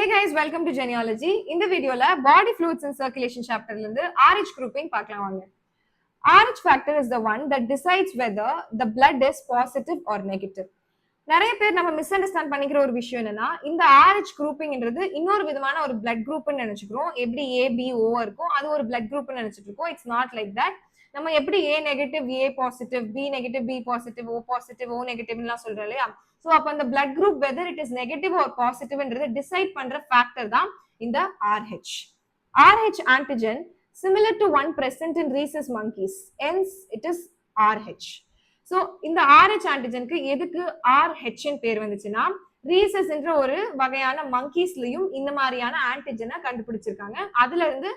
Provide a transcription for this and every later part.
Hey guys, welcome to Genealogy. In the video, body fluids and circulation chapter RH grouping பார்க்கலாம். RH factor is the one that decides whether the blood is positive or negative. நிறைய பேர் நம்ம miss understand பண்ணிக்கிற ஒரு விஷயம் என்னன்னா, இந்த RH groupingன்றது இன்னொரு விதமான ஒரு blood groupன்னு நினைச்சுக்கிறோம். எப்படி A, B, O இருக்கும், அது ஒரு blood groupன்னு நினைச்சிட்டு இருக்கோம். It's not like that. நம்ம எப்படி A negative, A positive, B negative, B positive, O positive, O negative எல்லாம் சொல்றோம் இல்லையா? So அப்ப அந்த blood group whether it is negative or positive என்றதை decide பண்ற factor தான் இந்த RH. RH antigen similar to one present in rhesus monkeys. Hence it is RH. So இந்த RH antigenக்கு எதுக்கு RH ன்னு பேர் வந்துச்சுன்னா, rhesus என்ற ஒரு வகையான monkeysலயும் இந்த மாதிரியான ஆன்டிஜனை கண்டுபிடிச்சிருக்காங்க. அதுல இருந்து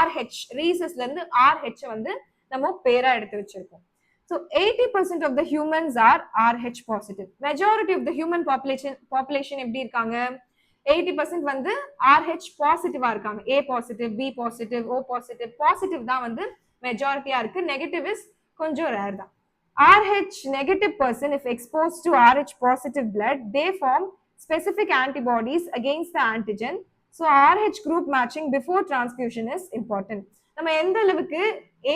RH, rhesusல இருந்து RH வந்து நம்ம பேரா எடுத்து வச்சிருக்கோம். So 80% of the humans are RH positive. Majority of the human population எப்படி இருக்காங்க? 80% வந்து RH பாசிட்டிவா இருக்காங்க. A positive, B positive, O positive. Positive தான் வந்து மெஜாரிட்டியா இருக்கு. நெகட்டிவ் இஸ் கொஞ்சம் ரேர் தான். RH negative person, if exposed to RH positive blood, they form specific antibodies against the antigen. So RH group matching before transfusion is important. நம்ம எந்த அளவுக்கு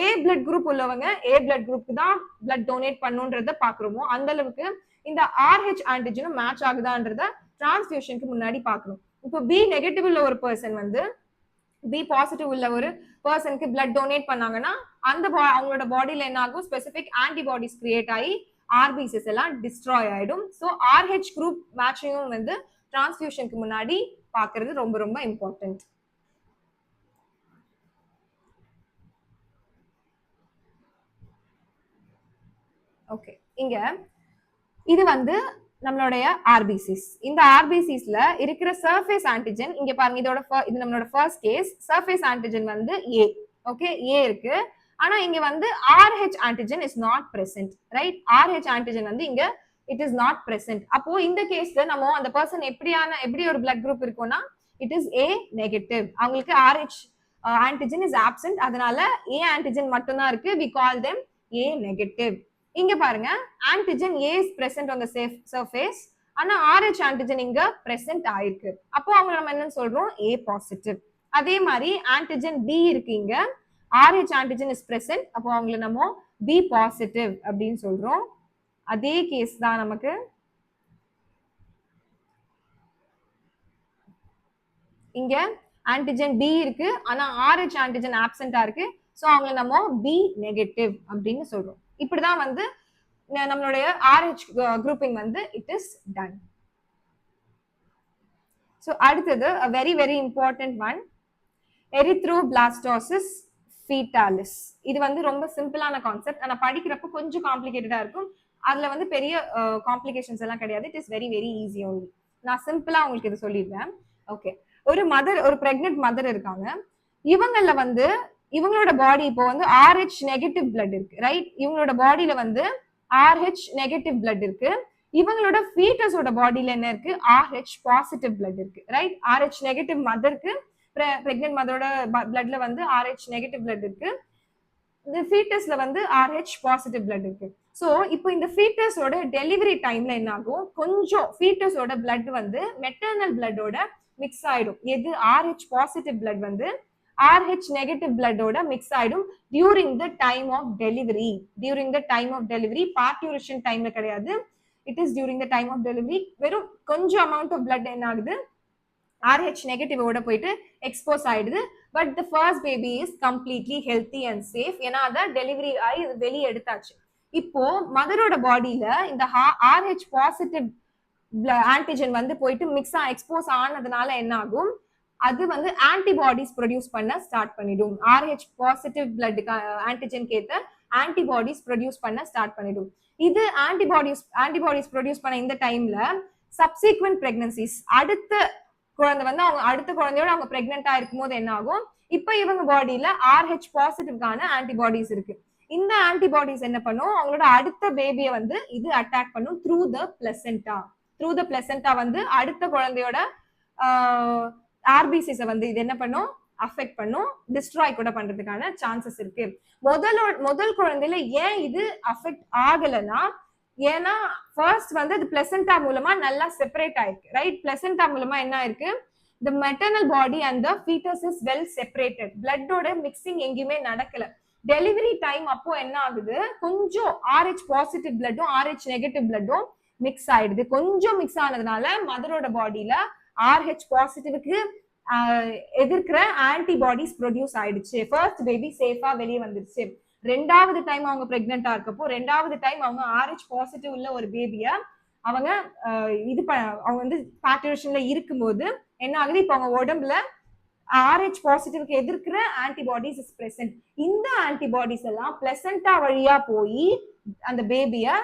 A blood group உள்ளவங்க A blood group தான் blood donate பண்ணுன்றத பாக்குறோமோ அந்த அளவுக்கு இந்த RH ஆன்டிஜனும் match ஆகுதான்றத டிரான்ஸ்ஃபியூஷனுக்கு முன்னாடி பாக்கணும். இப்போ B நெகட்டிவ் உள்ள ஒரு பர்சன் வந்து B பாசிட்டிவ் உள்ள ஒரு பர்சனுக்கு பிளட் டொனேட் பண்ணாங்கன்னா அந்த அவங்களோட பாடியில என்ன ஆகும், ஸ்பெசிபிக் ஆன்டிபாடிஸ் கிரியேட் ஆகி ஆர்பிசிஸ் எல்லாம் டிஸ்ட்ராய் ஆயிடும். ஸோ RH குரூப் மேட்சிங்கும் வந்து டிரான்ஸ்ஃபியூஷனுக்கு முன்னாடி பாக்குறது ரொம்ப ரொம்ப இம்பார்ட்டன்ட். ஓகே, இங்க இது வந்து நம்மளுடைய ஆர்பிசிஸ். இந்த ஆர்பிசிஸ்ல இருக்கிற சர்ஃபேஸ் ஆன்டிஜன் இங்க பாருங்க, இது நம்மளோட ஃபர்ஸ்ட் கேஸ். சர்ஃபேஸ் ஆன்டிஜன் வந்து A. ஓகே, A இருக்கு. ஆனா இங்க வந்து RH antigen is not present, right? RH antigen வந்து இங்க இட் இஸ் நாட் பிரசன்ட். அப்போ இந்த கேஸ்ல நம்ம அந்த பர்சன் எப்படி ஒரு பிளட் குரூப் இருக்கும்னா இட் இஸ் A நெகட்டிவ். அவங்களுக்கு RH ஆன்டிஜன் இஸ் ஆப்சென்ட், அதனால A ஆன்டிஜன் மட்டும் தான் இருக்கு. we call them A negative. இங்க பாருங்க, antigen A is present on the surface, ஆனா RH ஆன்டிஜன் இங்க present ஆயிருக்கு. அப்போ அவங்க நம்ம என்ன சொல்றோம், A positive. அதே மாதிரி ஆன்டிஜன் B இருக்கு, இங்க RH ஆன்டிஜன் is present, அப்போ அவங்கள நம்ம B positive அப்படின்னு சொல்றோம். அதே கேஸ் தான் நமக்கு இங்க ஆன்டிஜன் B இருக்கு, ஆனா RH ஆன்டிஜன் ஆப்சென்டா இருக்கு. சோ அவங்கள நம்ம B நெகட்டிவ் அப்படின்னு சொல்றோம். இப்படிதான் வந்து நம்மளுடைய RH grouping வந்து it is done. So அடுத்தது a very very important one, erythroblastosis fetalis. இது வந்து ரொம்ப சிம்பிளான கான்செப்ட், ஆனா படிக்கிறப்ப கொஞ்சம் காம்ப்ளிகேட்டடா இருக்கும். அதுல வந்து பெரிய காம்ப்ளிகேஷன்ஸ் எல்லாம் கிடையாது. It is very very easy only. நான் சிம்பிளா உங்களுக்கு இது சொல்லிடுறேன். ஓகே, ஒரு பிரெக்னென்ட் மதர் இருக்காங்க. இவங்கள வந்து இவங்களோட பாடி இப்போ வந்து RH நெகட்டிவ் பிளட் இருக்கு, ரைட்? இவங்களோட பாடியில வந்து RH நெகட்டிவ் பிளட் இருக்கு. இவங்களோட ஃபீட்டஸோட பாடியில என்ன இருக்கு, RH பாசிட்டிவ் பிளட் இருக்கு, ரைட்? RH நெகட்டிவ் மதருக்கு பிரெக்னென்ட் மதரோட பிளட்ல வந்து RH நெகட்டிவ் பிளட் இருக்கு. இந்த ஃபீட்டஸ்ல வந்து RH பாசிட்டிவ் பிளட் இருக்கு. சோ இப்போ இந்த ஃபீட்டஸோட டெலிவரி டைம்ல என்ன ஆகும், கொஞ்சம் ஃபீட்டஸோட பிளட் வந்து மெட்டர்னல் பிளட்டோட மிக்ஸ் ஆயிடும். எது, RH பாசிட்டிவ் பிளட் வந்து RH நெகட்டிவ் பிளட்டோட மிக்ஸ் ஆயிடும் during the time of delivery. During the time of delivery, parturition டைம்ல கிடையாது. It is during the time of delivery. வெறும் கொஞ்சம் அமௌண்ட் ஆஃப் பிளட் என்ன ஆகுது, RH நெகட்டிவோட போயிட்டு எக்ஸ்போஸ் ஆயிடுது. But the first baby is completely healthy and safe. ஏன்னா அதை டெலிவரி ஆகி வெளியே எடுத்தாச்சு. இப்போ மதரோட பாடியில இந்த RH பாசிட்டிவ் ஆன்டிஜன் வந்து போயிட்டு மிக்ஸ் எக்ஸ்போஸ் ஆனதுனால என்ன ஆகும், அது வந்து ஆன்டிபாடிஸ் ப்ரொடியூஸ் பண்ண ஸ்டார்ட் பண்ணிடும். RH பாசிட்டிவ் பிளட் ஆன்டிஜன் கேத்த ஆன்டிபாடிஸ் ப்ரொடியூஸ் பண்ண ஸ்டார்ட் பண்ணிடும். இது ஆன்டிபாடிஸ் ப்ரொடியூஸ் பண்ண இந்த டைம்ல சப்சீக்வெண்ட் பிரெக்னன்சிஸ், அடுத்த குழந்தை வந்து அவங்க அடுத்த குழந்தையோட அவங்க பிரெக்னெண்டா இருக்கும் போது என்ன ஆகும், இப்ப இவங்க பாடியில RH பாசிட்டிவ்கான ஆன்டிபாடிஸ் இருக்கு. இந்த ஆன்டிபாடிஸ் என்ன பண்ணும், அவங்களோட அடுத்த பேபியை வந்து இது அட்டாக் பண்ணும் த்ரூ த பிளசென்டா. த்ரூ த பிளசென்டா வந்து அடுத்த குழந்தையோட ஆர்பிசிஸை வந்து இது என்ன பண்ணும், அஃபெக்ட் பண்ணும், டிஸ்ட்ராய் கூட பண்றதுக்கான சான்சஸ் இருக்கு. முதல் குழந்தையில ஏன் இது அஃபெக்ட் ஆகலைன்னா, ஏன்னா ஃபர்ஸ்ட் வந்து அது பிளசென்டா மூலமா நல்லா செப்பரேட் ஆயிருக்கு, ரைட்? பிளசென்டா மூலமா என்ன இருக்கு, the maternal body and the fetus is well separated. blood ஓட mixing எங்கேயுமே நடக்கல. டெலிவரி டைம் அப்போ என்ன ஆகுது, கொஞ்சம் RH பாசிட்டிவ் பிளட்டும் RH நெகட்டிவ் பிளட்டும் மிக்ஸ் ஆயிடுது. கொஞ்சம் மிக்ஸ் ஆனதுனால மதரோட பாடியில RH பாசிட்டிவ்க்கு எதிர்க்கிற ஆன்டிபாடிஸ் ப்ரொடியூஸ் ஆயிடுச்சு. ஃபர்ஸ்ட் பேபி சேஃபா வெளியே வந்துருச்சு. ரெண்டாவது டைம் அவங்க பிரெக்னெண்டா இருக்கப்போ ரெண்டாவது டைம் அவங்க RH பாசிட்டிவ் உள்ள ஒரு பேபிய அவங்க அவங்க வந்து பார்ட்டிஷன்ல இருக்கும்போது என்ன ஆகுது, இப்போ அவங்க உடம்புல RH பாசிட்டிவ்க்கு எதிர்க்கிற ஆன்டிபாடிஸ் இஸ் பிரசன்ட். இந்த ஆன்டிபாடிஸ் எல்லாம் பிளசண்டா வழியா போய் அந்த பேபிய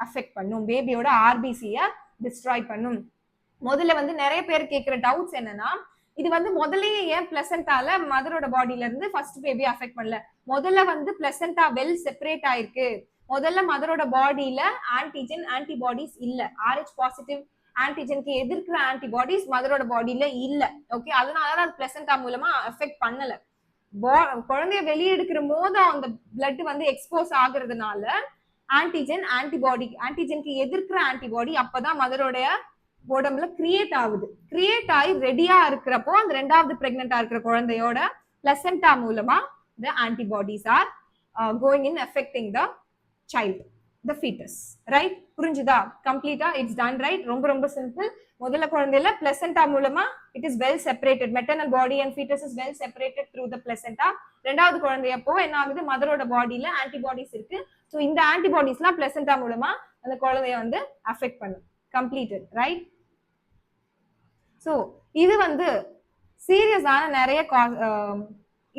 அஃபெக்ட் பண்ணும், பேபியோட RBC டிஸ்ட்ராய் பண்ணும். முதல்ல வந்து நிறைய பேர் கேட்கிற டவுட்ஸ் என்னன்னா, இது வந்து முதல்லயே ஏன் பிளசண்டால மதரோட பாடியில இருந்து ஃபர்ஸ்ட் பேபி அஃபெக்ட் பண்ணல? முதல்ல வந்து பிளசண்டா வெல் செப்பரேட் ஆயிருக்கு. முதல்ல மதரோட பாடியில ஆன்டிஜன் ஆன்டிபாடிஸ் இல்ல, RH பாசிட்டிவ் ஆன்டிஜனுக்கு எதிர்க்கிற ஆன்டிபாடிஸ் மதரோட பாடியில இல்ல. ஓகே, அதனாலதான் அது பிளசண்டா மூலமா அஃபெக்ட் பண்ணல. குழந்தைய வெளியே எடுக்கிற போது அந்த பிளட் வந்து எக்ஸ்போஸ் ஆகுறதுனால ஆன்டிஜன் ஆன்டிபாடி ஆன்டிஜனுக்கு எதிர்க்கிற ஆன்டிபாடி அப்பதான் மதரோட உடம்புல கிரியேட் ஆகுது. கிரியேட் ஆகி ரெடியா இருக்கிறப்போ அந்த ரெண்டாவது பிரெக்னெண்டா இருக்கிற குழந்தையோட பிளசண்டா மூலமா the antibodies are going in affecting the child, the fetus, right? புரிஞ்சுதா? கம்ப்ளீட்டா இட்ஸ் டன், ரைட்? ரொம்ப ரொம்ப சிம்பிள். முதல்ல குழந்தையில பிளசண்டா மூலமா it is well separated, maternal body and fetus is well separated through the placenta. ரெண்டாவது குழந்தையப்போ என்ன ஆகுது, மதரோட பாடியில ஆன்டிபாடிஸ் இருக்கு. ஸோ இந்த ஆன்டிபாடிஸ்லாம் பிளசண்டா மூலமா அந்த குழந்தைய வந்து அஃபெக்ட் பண்ணும். Completed, right? ஸோ இது வந்து சீரியஸான நிறைய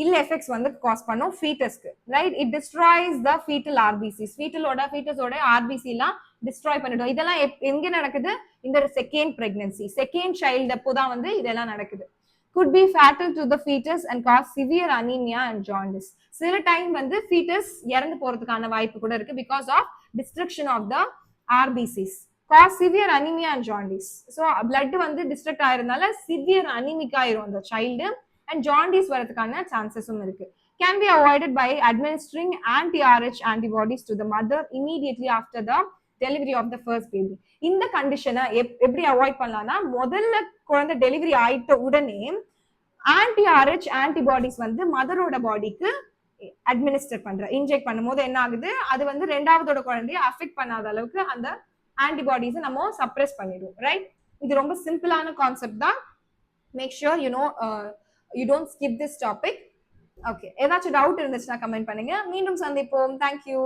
இல் எஃபெக்ட்ஸ் வந்து காஸ் பண்ணும் ஃபீட்டஸ்க்கு, right? It destroys the fetal RBCs. ஃபீட்டஸோட ஆர்பிசி எல்லாம் டிஸ்ட்ராய் பண்ணிடும். இதெல்லாம் எங்க நடக்குது? இந்த செகண்ட் பிரெக்னன்சி, செகண்ட் சைல்டு அப்போதான் வந்து இதெல்லாம் நடக்குது. could be fatal to the fetus and cause severe anemia and jaundice. சில டைம் வந்து ஃபீட்டஸ் இறந்து போறதுக்கான வாய்ப்பு கூட இருக்கு because of destruction of the RBCs. cause severe anemia and jaundice. So blood வந்து டிஸ்ட்ரக்ட் ஆயிருந்தால சிவியர் அனிமிக் ஆயிரும் அந்த சைல்டு and jaundice வரதுக்கான சான்சஸும் இருக்கு. Can be avoided by administering anti-RH antibodies to the mother immediately after the delivery of the first baby. இந்த கண்டிஷனை எப்படி avoid பண்ணலாம்னா, முதல்ல குழந்தை டெலிவரி ஆயிட்ட உடனே anti-RH antibodies வந்து மதரோட பாடிக்கு அட்மினிஸ்டர் இன்ஜெக்ட் பண்ணும்போது என்ன ஆகுது, அது வந்து ரெண்டாவதோட குழந்தைய அஃபெக்ட் பண்ணாத அளவுக்கு அந்த ஆன்டிபாடிஸை நம்ம சப்ரஸ் பண்ணிடுவோம், ரைட்? இது ரொம்ப சிம்பிளான கான்செப்ட் தான். Make sure you don't skip this topic. Okay, ஏதாச்சும் டவுட் இருந்துச்சுன்னா கமெண்ட் பண்ணுங்க. மீண்டும் சந்திப்போம். தேங்க்யூ.